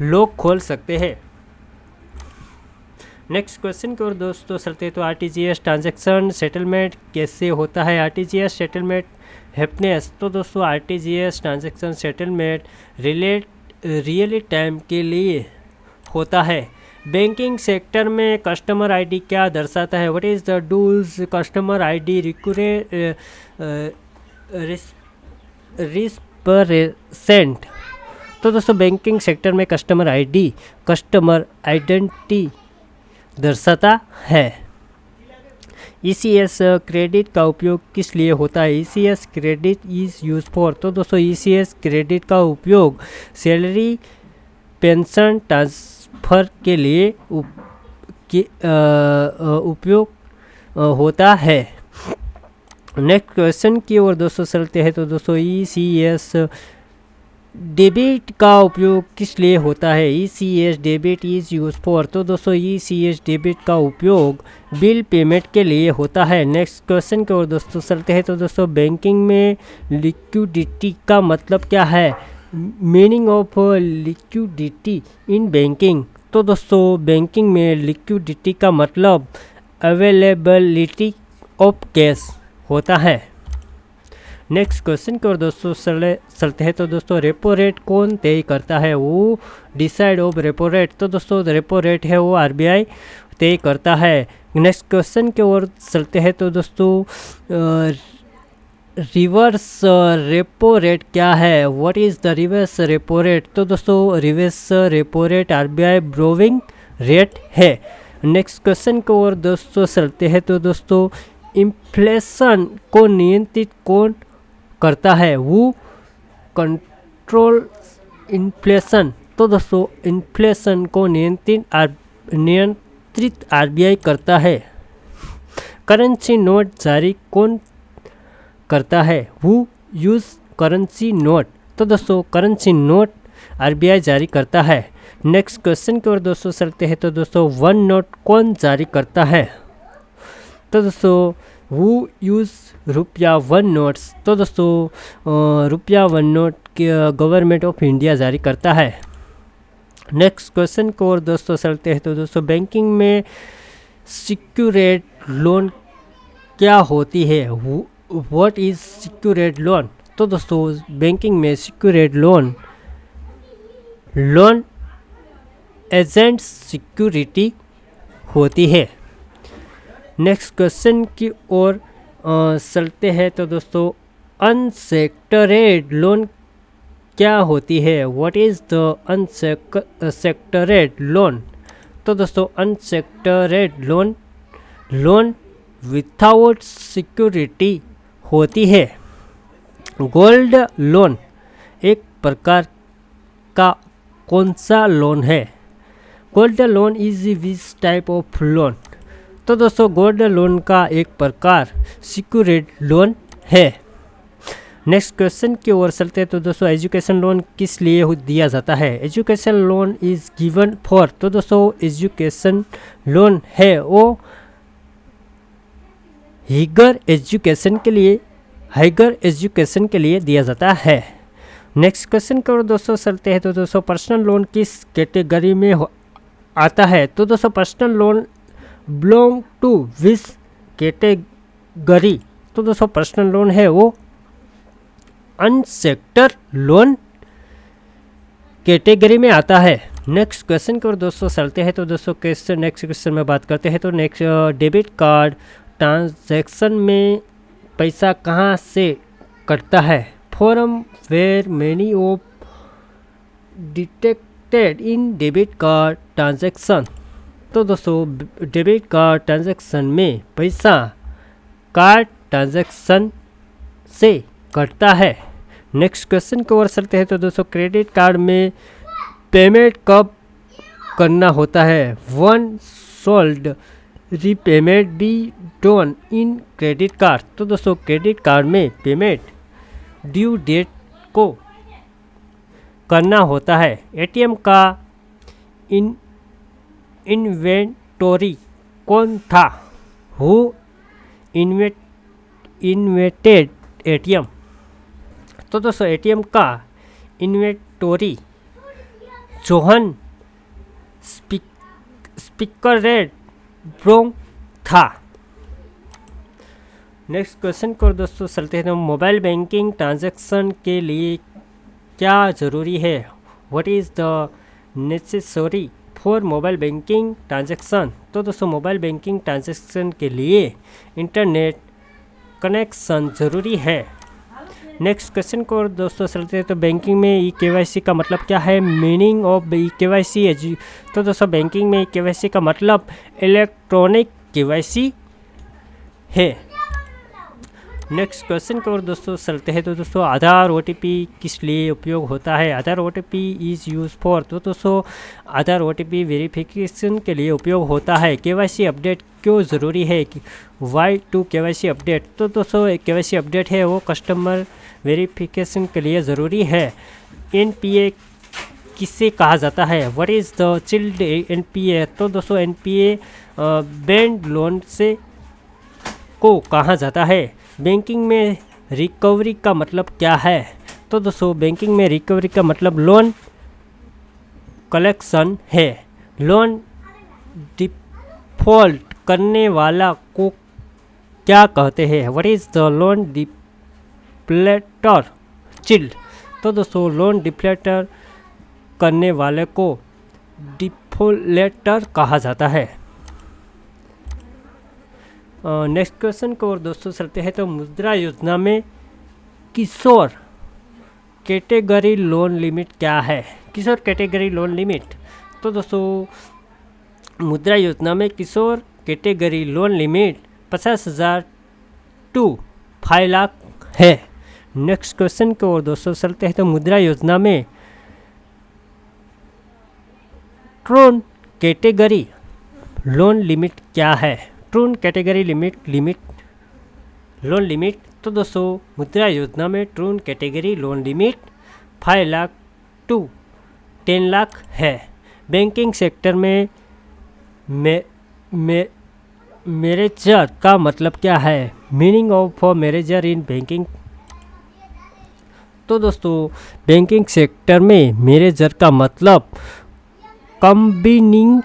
लोग खोल सकते हैं। नेक्स्ट क्वेश्चन की ओर दोस्तों चलते हैं। तो RTGS ट्रांजैक्शन सेटलमेंट कैसे होता है? RTGS settlement happiness. तो दोस्तों RTGS transaction settlement really time के लिए होता है। बैंकिंग सेक्टर में कस्टमर आईडी क्या दर्शाता है? What is the does customer ID represent. तो दोस्तों बैंकिंग सेक्टर में कस्टमर आइडेंटिटी दर्शाता है। ECS क्रेडिट का उपयोग किस लिए होता है? ECS credit is use for. तो दोस्तों ECS क्रेडिट का उपयोग सैलरी पेंशन ट्रांसफ़र के लिए उपयोग होता है। नेक्स्ट क्वेश्चन की ओर दोस्तों चलते हैं। तो दोस्तों ECS डेबिट का उपयोग किस लिए होता है? ECS debit is use for. तो दोस्तों ECS डेबिट का उपयोग बिल पेमेंट के लिए होता है। नेक्स्ट क्वेश्चन की ओर दोस्तों चलते हैं। तो दोस्तों बैंकिंग में लिक्विडिटी का मतलब क्या है? Meaning of liquidity in banking. तो दोस्तों बैंकिंग में लिक्विडिटी का मतलब अवेलेबिलिटी ऑफ कैश होता है। नेक्स्ट क्वेश्चन की ओर दोस्तों चलते हैं। तो दोस्तों रेपो रेट कौन तय करता है? वो डिसाइड ऑफ रेपो रेट। तो दोस्तों रेपो रेट है वो RBI तय करता है। नेक्स्ट क्वेश्चन की ओर चलते हैं। तो दोस्तों रिवर्स रेपो रेट क्या है? What is the reverse repo rate? तो दोस्तों reverse repo rate RBI borrowing rate है। नेक्स्ट क्वेश्चन की ओर दोस्तों चलते हैं। तो दोस्तों इन्फ्लेशन को नियंत्रित कौन करता है? वो कंट्रोल इन्फ्लेशन। तो दोस्तों इन्फ्लेशन को नियंत्रित RBI करता है। करेंसी नोट जारी कौन करता है? वो यूज करेंसी नोट। तो दोस्तों करेंसी नोट RBI जारी करता है। नेक्स्ट क्वेश्चन की ओर दोस्तों चलते हैं। तो दोस्तों वन नोट कौन जारी करता है? तो दोस्तों वो यूज़ रुपया वन नोट्स। तो दोस्तों रुपया वन नोट के गवर्नमेंट ऑफ इंडिया जारी करता है। नेक्स्ट क्वेश्चन को और दोस्तों चलते हैं। तो दोस्तों बैंकिंग में सिक्योर्ड लोन क्या होती है? What is secured loan? तो दोस्तों बैंकिंग में सिक्योर्ड लोन एजेंट सिक्योरिटी होती है। नेक्स्ट क्वेश्चन की ओर चलते हैं। तो दोस्तों अनसेक्टरेड लोन क्या होती है? What is the unsecured loan? तो दोस्तों अनसेक्टरेड लोन विथआउट सिक्योरिटी होती है। गोल्ड लोन एक प्रकार का कौन सा लोन है? Gold loan is which type of loan? तो दोस्तों गोल्ड लोन का एक प्रकार सिक्योर्ड लोन है। नेक्स्ट क्वेश्चन की ओर चलते हैं। तो दोस्तों एजुकेशन लोन किस लिए दिया जाता है? Education loan is given for. तो दोस्तों एजुकेशन लोन है वो हायर एजुकेशन के लिए दिया जाता है। नेक्स्ट क्वेश्चन की ओर दोस्तों चलते हैं। तो दोस्तों पर्सनल लोन किस कैटेगरी में आता है? तो दोस्तों personal loan belong to which category? तो दोस्तों पर्सनल लोन है वो अनसेक्टर लोन कैटेगरी में आता है। नेक्स्ट क्वेश्चन की ओर दोस्तों चलते हैं। तो दोस्तों नेक्स्ट क्वेश्चन में बात करते हैं। तो नेक्स्ट डेबिट कार्ड ट्रांजैक्शन में पैसा कहाँ से कटता है? Form where many of detected in debit card transaction. तो दोस्तों डेबिट कार्ड ट्रांजैक्शन में पैसा कार्ड ट्रांजैक्शन से कटता है। नेक्स्ट क्वेश्चन की ओर चलते हैं। तो दोस्तों क्रेडिट कार्ड में पेमेंट कब करना होता है? One sold repayment be done in credit card. तो दोस्तों क्रेडिट कार्ड में पेमेंट ड्यू डेट को करना होता है। ATM का इन्वेंटरी कौन था? Who invented ATM? तो दोस्तों ATM का इन्वेंटरी जोहन स्पीकरेड ब्रोंग था। नेक्स्ट क्वेश्चन को दोस्तों चलते हैं। मोबाइल बैंकिंग ट्रांजैक्शन के लिए क्या ज़रूरी है? What is the necessary for mobile banking transaction? तो दोस्तों मोबाइल बैंकिंग ट्रांजैक्शन के लिए इंटरनेट कनेक्शन ज़रूरी है। नेक्स्ट क्वेश्चन को दोस्तों चलते हैं। तो बैंकिंग में KYC का मतलब क्या है? Meaning of KYC। तो दोस्तों बैंकिंग में KYC का मतलब इलेक्ट्रॉनिक KYC है। नेक्स्ट क्वेश्चन की ओर दोस्तों चलते हैं। तो दोस्तों आधार OTP किस लिए उपयोग होता है? आधार OTP इज़ यूज फॉर, तो दोस्तों आधार OTP वेरिफिकेशन के लिए उपयोग होता है। KYC अपडेट क्यों ज़रूरी है? वाई टू KYC अपडेट, तो दोस्तों KYC अपडेट है वो कस्टमर वेरिफिकेशन के लिए ज़रूरी है। NPA किसे कहा जाता है? What is the chilled NPA, तो दोस्तों NPA बैंड लोन से को कहा जाता है। बैंकिंग में रिकवरी का मतलब क्या है? तो दोस्तों बैंकिंग में रिकवरी का मतलब लोन कलेक्शन है। लोन डिफ़ॉल्ट करने वाला को क्या कहते हैं? What is the loan defaulter chilled, तो दोस्तों लोन डिफॉल्टर करने वाले को डिफॉल्टर कहा जाता है। नेक्स्ट क्वेश्चन को और दोस्तों चलते हैं। तो मुद्रा योजना में किशोर कैटेगरी लोन लिमिट क्या है? किशोर कैटेगरी लोन लिमिट, तो दोस्तों मुद्रा योजना में Kishor category loan limit 50,000 to 5 lakh है। नेक्स्ट क्वेश्चन को और दोस्तों चलते हैं। तो मुद्रा योजना में ट्रोन कैटेगरी लोन लिमिट क्या है? ट्रोन कैटेगरी लोन लिमिट, तो दोस्तों मुद्रा योजना में Tarun category loan limit 5 lakh to 10 lakh है। बैंकिंग सेक्टर में मैनेजर का मतलब क्या है? Meaning of manager in banking, तो दोस्तों बैंकिंग सेक्टर में मैनेजर का मतलब कंबाइनिंग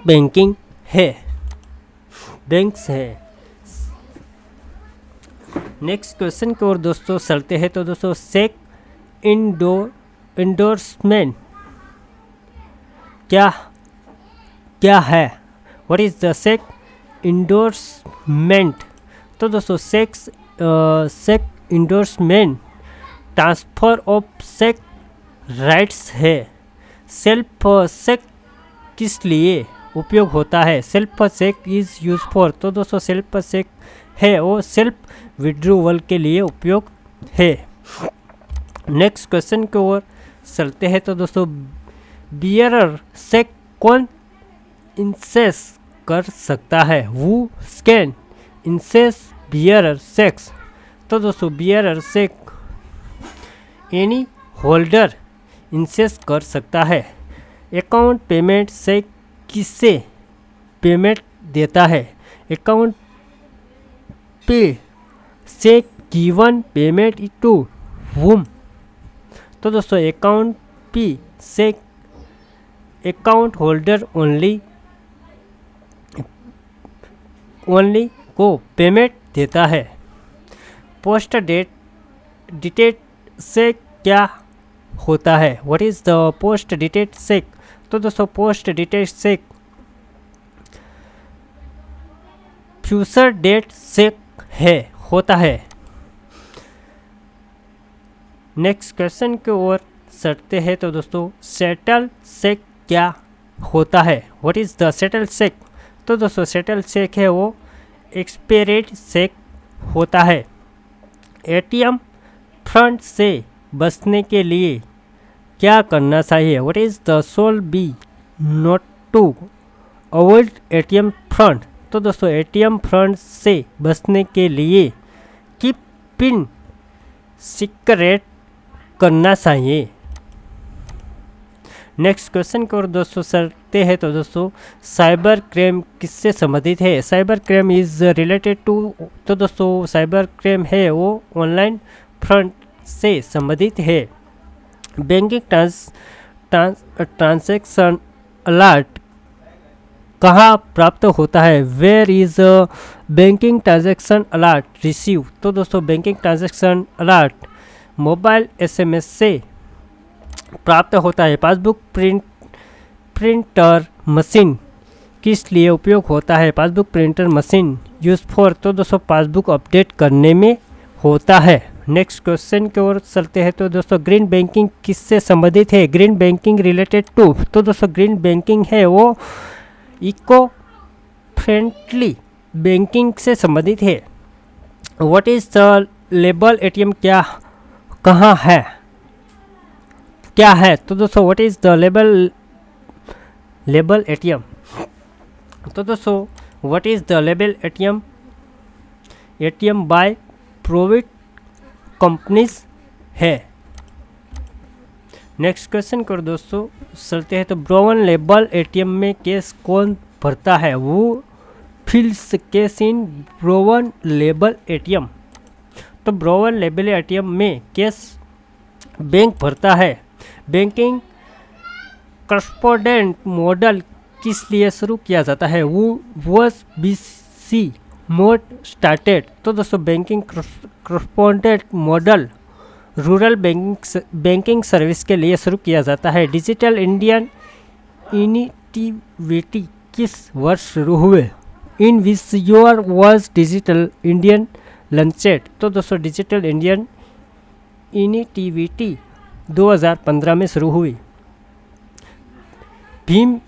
बैंकिंग है, बैंक्स है। नेक्स्ट क्वेश्चन की ओर दोस्तों चलते हैं। तो दोस्तों सेक इंडोर्समेंट क्या है? What is the cheque endorsement, तो दोस्तों cheque endorsement transfer of cheque rights है। सेल्फ सेक किस लिए उपयोग होता है? Self cheque is use for, तो दोस्तों सेल्फ सेक है वो सेल्फ विड्रोवल के लिए उपयोग है। नेक्स्ट क्वेश्चन की ओर चलते हैं। तो दोस्तों बियरर सेक कौन इंसेस कर सकता है? वो स्कैन इंसेस बियरर सेक्स, तो दोस्तों बियरर सेक एनी होल्डर इंसेस कर सकता है। अकाउंट पेमेंट से किससे पेमेंट देता है? अकाउंट पे से गिवन पेमेंट टू वूम, तो दोस्तों अकाउंट पे से अकाउंट होल्डर ओनली को पेमेंट देता है। पोस्ट डिटेट से क्या होता है? व्हाट इज़ द पोस्ट डिटेट सेक, तो दोस्तों पोस्ट डिटेट सेक फ्यूचर डेट सेक है होता है। नेक्स्ट क्वेश्चन की ओर चलते हैं। तो दोस्तों सेटल सेक क्या होता है? व्हाट इज़ द सेटल सेक, तो दोस्तों सेटल सेक है वो एक्सपायर्ड सेक होता है। ATM फ्रॉड से बचने के लिए क्या करना चाहिए? What is the should be not to avoid ATM fraud, तो दोस्तों ATM फ्रॉड से बचने के लिए कीप पिन सीक्रेट करना चाहिए। नेक्स्ट क्वेश्चन को दोस्तों चलते हैं। तो दोस्तों साइबर क्राइम किससे संबंधित है? Cyber crime is related to, तो दोस्तों साइबर क्राइम है वो ऑनलाइन फ्रॉड से संबंधित है। बैंकिंग ट्रांसैक्शन अलर्ट कहाँ प्राप्त होता है? Where is banking transaction alert receive, तो दोस्तों banking transaction alert mobile SMS से प्राप्त होता है। पासबुक प्रिंटर मशीन किस लिए उपयोग होता है? Passbook printer machine use for, तो दोस्तों पासबुक अपडेट करने में होता है। नेक्स्ट क्वेश्चन की ओर चलते हैं। तो दोस्तों ग्रीन बैंकिंग किससे संबंधित है? ग्रीन बैंकिंग रिलेटेड टू, तो दोस्तों ग्रीन बैंकिंग है वो इको फ्रेंडली बैंकिंग से संबंधित है। What is the label ATM कहाँ है, क्या है? तो दोस्तों what is the label ATM, तो दोस्तों what is the label ATM by private companies है। नेक्स्ट क्वेश्चन करो दोस्तों, चलते हैं। तो ब्राउन लेबल एटीएम में कैश कौन भरता है? Who fills cash in brown label ATM. तो ब्राउन लेबल एटीएम में कैश बैंक भरता है। बैंकिंग करस्पॉन्डेंट मॉडल किस लिए शुरू किया जाता है? वो वॉज बीसी मोड स्टार्टेड। तो दोस्तों banking correspondent model rural banking service के लिए शुरू किया जाता है। डिजिटल इंडियन इनिटिविटी किस वर्ष शुरू हुए? In which year was digital Indian launched. तो दोस्तों डिजिटल इंडियन इनिटिविटी 2015 में शुरू हुई। भीम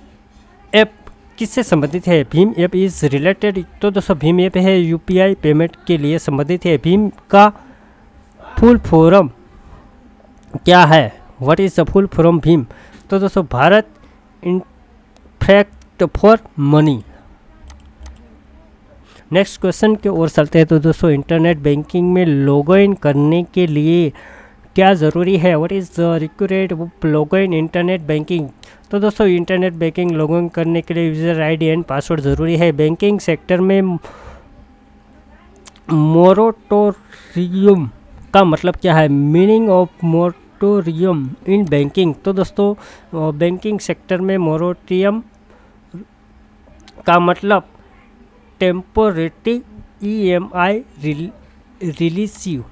ऐप किससे संबंधित है? Bhim app is related. तो दोस्तों भीम ऐप है यूपीआई पेमेंट के लिए संबंधित है। भीम का फुल फॉर्म क्या है? What is the full form Bhim? तो दोस्तों Bharat infrastructure for money. Next question की ओर चलते हैं। तो दोस्तों इंटरनेट बैंकिंग में लॉगिन करने के लिए क्या ज़रूरी है? What is the required login internet banking? तो दोस्तों इंटरनेट बैंकिंग लॉगिन करने के लिए यूज़र आईडी एंड पासवर्ड ज़रूरी है। बैंकिंग सेक्टर में मोरेटोरियम का मतलब क्या है? Meaning of moratorium in banking. तो दोस्तों बैंकिंग सेक्टर में मोरेटोरियम का मतलब टेम्पोरेरी EMI रिलीसिव।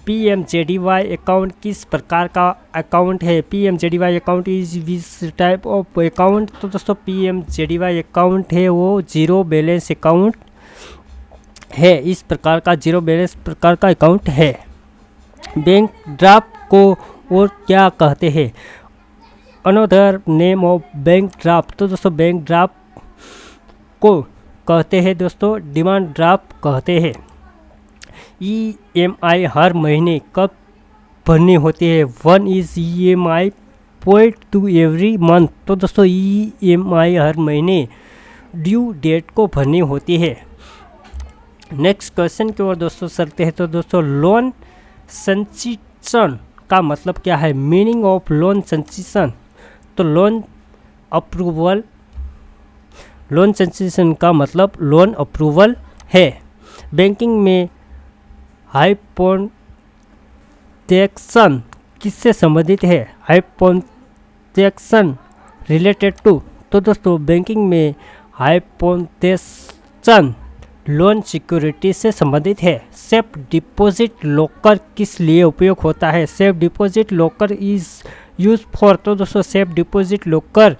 PMJDY अकाउंट किस प्रकार का अकाउंट है? PMJDY account is which type of account? तो दोस्तों PMJDY अकाउंट है वो जीरो बैलेंस अकाउंट है। इस प्रकार का जीरो बैलेंस प्रकार का अकाउंट है। बैंक ड्राफ्ट को और क्या कहते हैं? Another name of bank draft. तो दोस्तों बैंक ड्राफ्ट को कहते हैं दोस्तों डिमांड ड्राफ्ट कहते हैं। EMI हर महीने कब भरनी होती है? When is EMI paid to every month. तो दोस्तों EMI हर महीने ड्यू डेट को भरनी होती है। नेक्स्ट क्वेश्चन की ओर दोस्तों चलते हैं। तो दोस्तों लोन संचिशन का मतलब क्या है? Meaning of loan sanction. तो लोन संचिशन का मतलब लोन अप्रूवल है। बैंकिंग में हाइपोथेकेशन किससे संबंधित है? हाइपोथेकेशन रिलेटेड टू। तो दोस्तों बैंकिंग में हाइपोथेकेशन लोन सिक्योरिटी से संबंधित है। सेफ डिपॉजिट लॉकर किस लिए उपयोग होता है? Safe deposit locker is use for. तो दोस्तों safe deposit locker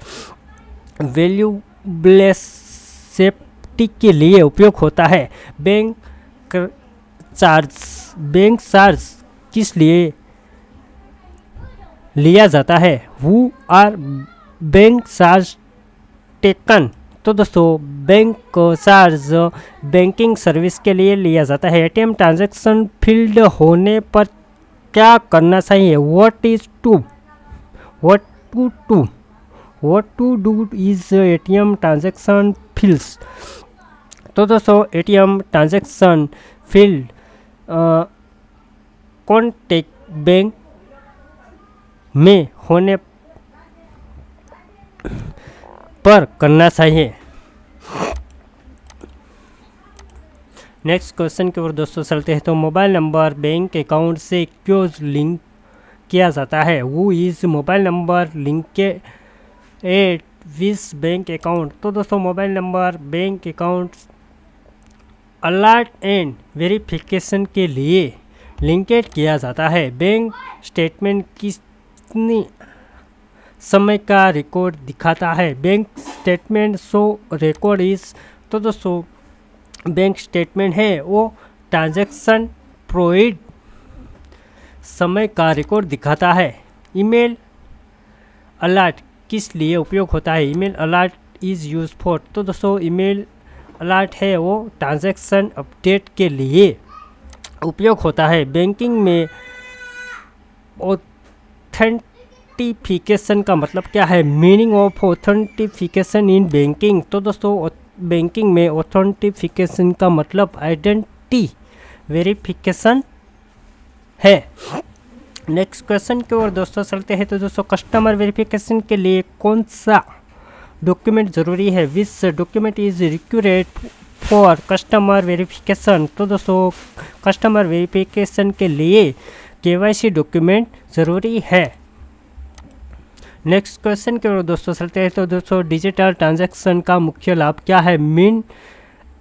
valuable safety के लिए उपयोग होता है। बैंक चार्ज किस लिए लिया जाता है? Who are bank charge taken. तो दोस्तों बैंक चार्ज बैंकिंग सर्विस के लिए लिया जाता है। ATM ट्रांजैक्शन फील्ड होने पर क्या करना चाहिए? What to do is ATM transaction fields. तो दोस्तों ATM transaction field contact bank में होने पर करना चाहिए। नेक्स्ट क्वेश्चन की ओर दोस्तों चलते हैं। तो मोबाइल नंबर बैंक अकाउंट से क्यों लिंक किया जाता है? वो is mobile number link eight विस बैंक अकाउंट। तो दोस्तों mobile number bank account alert and verification के लिए लिंकेड किया जाता है। बैंक स्टेटमेंट कितनी समय का रिकॉर्ड दिखाता है? Bank statement show record is. तो दोस्तों बैंक स्टेटमेंट है वो ट्रांजैक्शन प्रोवाइड समय का रिकॉर्ड दिखाता है। ईमेल अलर्ट किस लिए उपयोग होता है? Email alert is use for. तो दोस्तों ईमेल अलर्ट है वो ट्रांजैक्शन अपडेट के लिए उपयोग होता है। बैंकिंग में ऑथेंटिफिकेशन का मतलब क्या है? Meaning of authentification in banking. तो दोस्तों बैंकिंग में ऑथेंटिफिकेशन का मतलब आइडेंटिटी वेरिफिकेशन है। नेक्स्ट क्वेश्चन की ओर दोस्तों चलते हैं। तो दोस्तों कस्टमर वेरिफिकेशन के लिए कौन सा डॉक्यूमेंट ज़रूरी है? Which document is required for customer verification. तो दोस्तों कस्टमर वेरिफिकेशन के लिए KYC डॉक्यूमेंट ज़रूरी है। नेक्स्ट क्वेश्चन की ओर दोस्तों चलते हैं। तो दोस्तों डिजिटल ट्रांजैक्शन का मुख्य लाभ क्या है? Main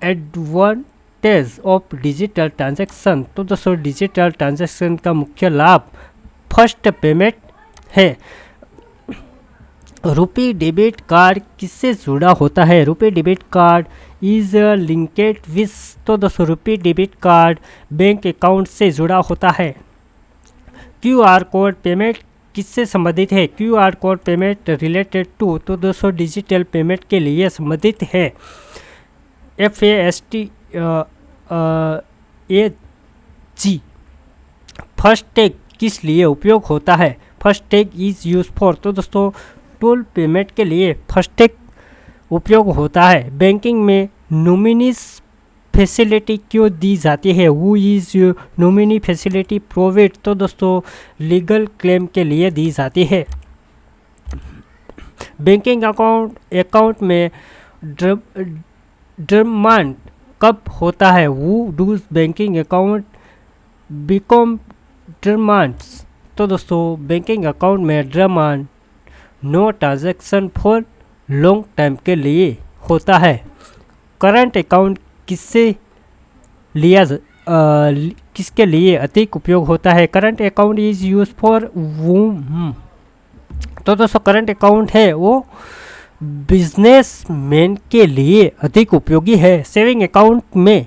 advantage of digital transaction. तो दोस्तों डिजिटल ट्रांजैक्शन का मुख्य लाभ फर्स्ट पेमेंट है। रुपी डेबिट कार्ड किससे जुड़ा होता है? RuPay debit card is linked with. तो दोस्तों RuPay debit card bank account से जुड़ा होता है। QR कोड पेमेंट किससे संबंधित है? QR code payment related to. तो दोस्तों डिजिटल पेमेंट के लिए संबंधित है। FASTAG फर्स्ट टैग किस लिए उपयोग होता है? First tag is use for. तो दोस्तों टोल पेमेंट के लिए फर्स्ट टैग उपयोग होता है। बैंकिंग में नॉमिनीज फैसिलिटी क्यों दी जाती है? Who is nominee facility provide. तो दोस्तों लीगल क्लेम के लिए दी जाती है। बैंकिंग अकाउंट में डिमांड कब होता है? Who does banking account become demands. तो दोस्तों बैंकिंग अकाउंट में demand no transaction for long time के लिए होता है। करंट अकाउंट किसके लिए अधिक उपयोग होता है? Current account is use for whom. तो दोस्तों करंट अकाउंट है वो बिजनेसमैन के लिए अधिक उपयोगी है। सेविंग अकाउंट में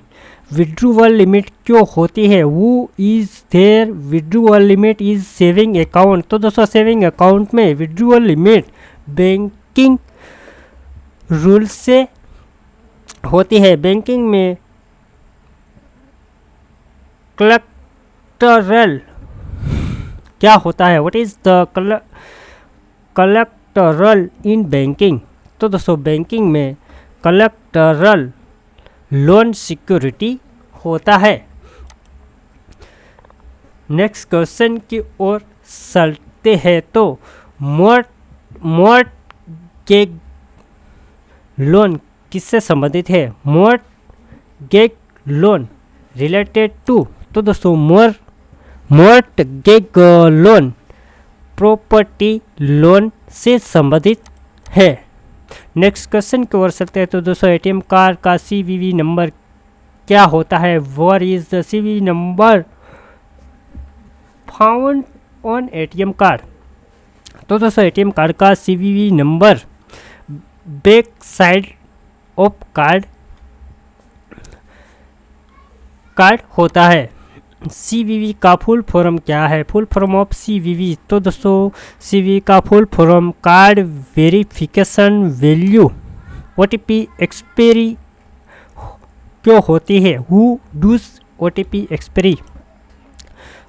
विड्रूअल लिमिट क्यों होती है? Who is there withdrawal limit is saving account. तो दोस्तों सेविंग अकाउंट में विड्रूअल लिमिट बैंकिंग रूल से होती है। बैंकिंग में कलेक्टरल क्या होता है? What is the collateral in banking. तो दोस्तों बैंकिंग में कलेक्टरल लोन सिक्योरिटी होता है। नेक्स्ट क्वेश्चन की ओर चलते हैं। तो मॉर्टगेज लोन किससे संबंधित है? Mortgage loan related to. तो दोस्तों मॉर्टगेज लोन प्रॉपर्टी लोन से संबंधित है। नेक्स्ट क्वेश्चन की ओर चलते हैं। तो दोस्तों ATM कार्ड का CVV नंबर क्या होता है? What is the CVV number found on ATM card. तो दोस्तों ATM कार्ड का CVV number back side of card होता है। CVV का फुल फॉर्म क्या है? Full form of CVV। तो दोस्तों CVV का full form card verification value OTP expiry क्यों होती है? Who does OTP expiry.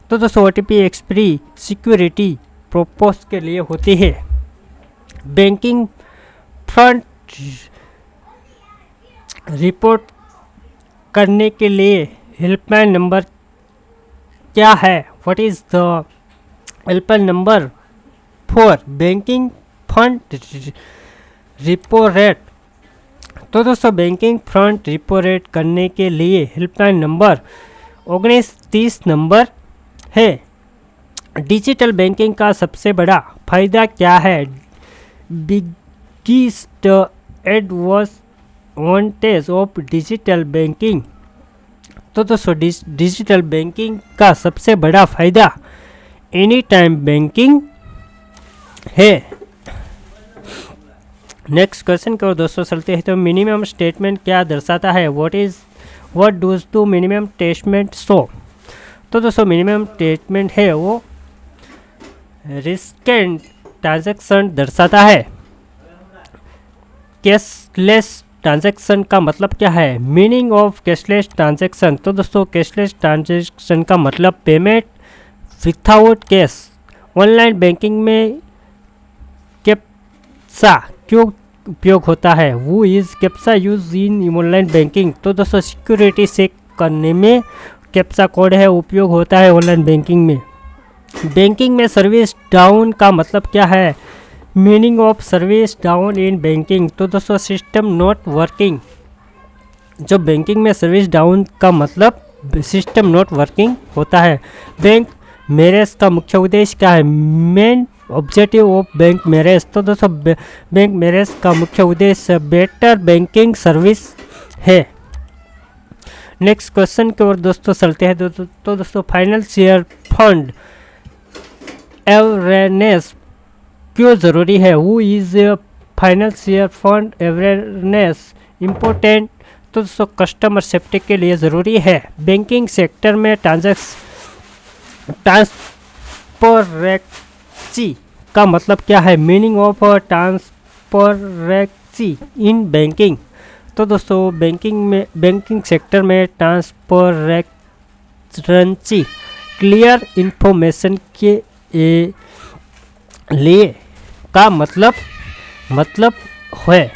तो दोस्तों OTP एक्सपायरी सिक्योरिटी पर्पस के लिए होती है। बैंकिंग फ्रंट रिपोर्ट करने के लिए हेल्पलाइन नंबर क्या है? What is the helpline number for banking fund repo rate. तो दोस्तों बैंकिंग फ्रंट रिपो रेट करने के लिए हेल्पलाइन नंबर 1930 नंबर है। डिजिटल बैंकिंग का सबसे बड़ा फायदा क्या है? Biggest advantage of digital banking. तो दोस्तों डिजिटल बैंकिंग का सबसे बड़ा फायदा एनी टाइम बैंकिंग है। नेक्स्ट क्वेश्चन की ओर दोस्तों चलते हैं। तो मिनिमम स्टेटमेंट क्या दर्शाता है? What does to minimum statement show. तो दोस्तों मिनिमम स्टेटमेंट है वो रिस्क एंड ट्रांजैक्शन दर्शाता है। कैशलेस ट्रांजैक्शन का मतलब क्या है? Meaning of cashless transaction. तो दोस्तों कैशलेस ट्रांजैक्शन का मतलब payment without cash. Online banking में कैप्चा क्यों उपयोग होता है? वो is captcha use in online banking. तो दोस्तों सिक्योरिटी चेक करने में कैप्चा कोड है उपयोग होता है ऑनलाइन बैंकिंग में। बैंकिंग में सर्विस डाउन का मतलब क्या है? Meaning of service down in banking. तो दोस्तों सिस्टम नॉट वर्किंग। जो बैंकिंग में सर्विस डाउन का मतलब सिस्टम नॉट वर्किंग होता है। बैंक मैरेज का मुख्य उद्देश्य क्या है? Main objective of bank marriage. तो दोस्तों बैंक मैरेज का मुख्य उद्देश्य बेटर बैंकिंग सर्विस है। नेक्स्ट क्वेश्चन की ओर दोस्तों चलते हैं। तो दोस्तों फाइनेंशियल फंड अवेयरनेस क्यों ज़रूरी है? Who is financial fund awareness important? तो दोस्तों कस्टमर सेफ्टी के लिए ज़रूरी है। बैंकिंग सेक्टर में ट्रांसपेरेंसी का मतलब क्या है? Meaning of transparency in banking. तो दोस्तों बैंकिंग सेक्टर में ट्रांसपेरेंसी क्लियर इंफॉर्मेशन के लिए का मतलब है।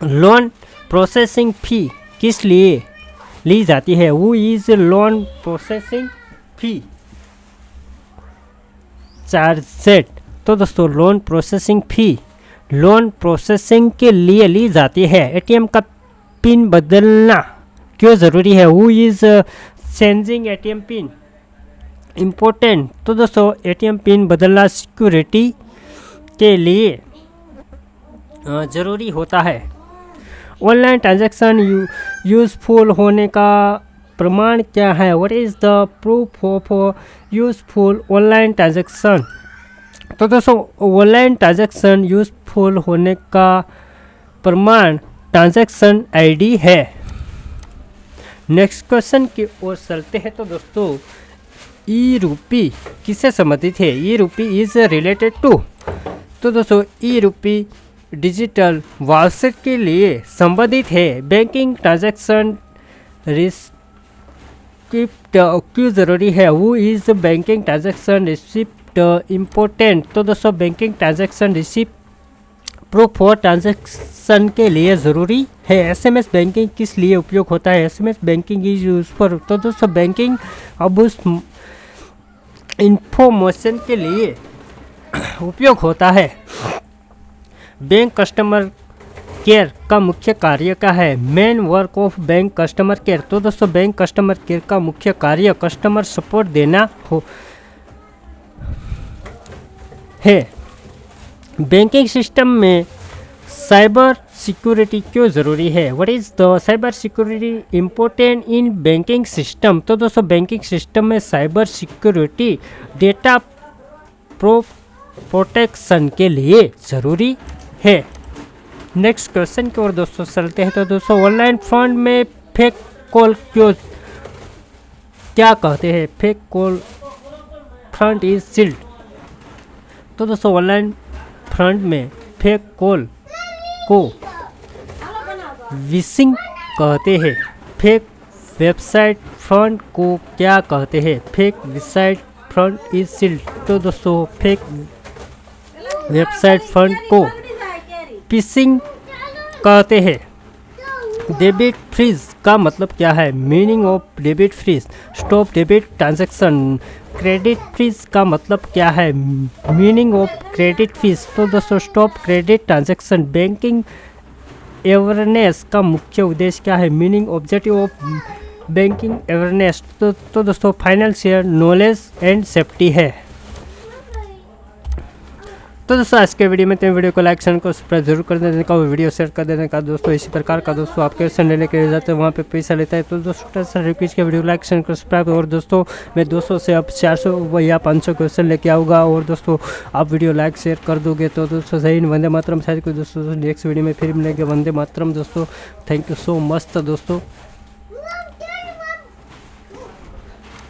लोन प्रोसेसिंग फ़ी किस लिए ली जाती है? वो is loan processing fee charged. तो दोस्तों loan processing fee loan processing के लिए ली जाती है। एटीएम का पिन बदलना क्यों ज़रूरी है? वो is changing ATM pin important. तो दोस्तों एटीएम पिन बदलना सिक्योरिटी के लिए ज़रूरी होता है। ऑनलाइन ट्रांजैक्शन यूज़फुल होने का प्रमाण क्या है? What is the proof of useful online transaction? तो दोस्तों ऑनलाइन ट्रांजैक्शन यूज़फुल होने का प्रमाण ट्रांजैक्शन आईडी है। नेक्स्ट क्वेश्चन की ओर चलते हैं। तो दोस्तों ई रूपी किससे संबंधित है? ई रूपी इज़ रिलेटेड टू। तो दोस्तों ई रूपी डिजिटल वॉलेट के लिए संबंधित है। बैंकिंग ट्रांजैक्शन रिसिप्ट क्यों ज़रूरी है? वो is banking transaction receipt important. तो दोस्तों banking transaction receipt proof for transaction के लिए ज़रूरी है। एसएमएस बैंकिंग किस लिए उपयोग होता है? SMS banking is use for. तो दोस्तों बैंकिंग अब उस इंफॉर्मेशन के लिए उपयोग होता है। बैंक कस्टमर केयर का मुख्य कार्य क्या है? Main work of bank customer care. तो दोस्तों बैंक कस्टमर केयर का मुख्य कार्य कस्टमर सपोर्ट देना है। बैंकिंग सिस्टम में साइबर सिक्योरिटी क्यों ज़रूरी है? What is the cyber security important in banking system? तो दोस्तों बैंकिंग सिस्टम में साइबर सिक्योरिटी डेटा प्रोटेक्शन के लिए ज़रूरी है। नेक्स्ट क्वेश्चन की ओर दोस्तों चलते हैं। तो दोस्तों ऑनलाइन फ्रॉड में फेक कॉल क्या कहते हैं? Fake call front is called. तो दोस्तों ऑनलाइन फ्रंट में फेक कॉल को विशिंग कहते हैं। फेक वेबसाइट फ्रंट को क्या कहते हैं? Fake website front is called. तो दोस्तों फेक वेबसाइट फ्रंट को फिशिंग कहते हैं। डेबिट फ्रीज का मतलब क्या है? Meaning of debit freeze stop debit transaction. Credit freeze का मतलब क्या है? Meaning of credit fees. तो दोस्तों stop credit transaction. Banking awareness का मुख्य उद्देश्य क्या है? Meaning objective of banking awareness. तो दोस्तों फाइनेंशियल नॉलेज एंड सेफ्टी है। तो दोस्तों आज के वीडियो में वीडियो को लाइक चैनल को सब्सक्राइब जरूर कर देने का, वीडियो शेयर कर देने का। दोस्तों इसी प्रकार का दोस्तों आप क्वेश्चन लेने के लिए जाते हैं वहाँ पे पैसा लेता है। तो दोस्तों सर रिक्वेस्ट के वीडियो लाइक चैनल को सब्सक्राइब। और दोस्तों मैं 200 से अब 400 या 500 क्वेश्चन लेके आऊँगा। और दोस्तों आप वीडियो लाइक शेयर कर दोगे तो दोस्तों सही वंदे मातरम। शायद कोई दोस्तों नेक्स्ट वीडियो में फिर मिलेंगे। वंदे मातरम दोस्तों। थैंक यू सो मच दोस्तों।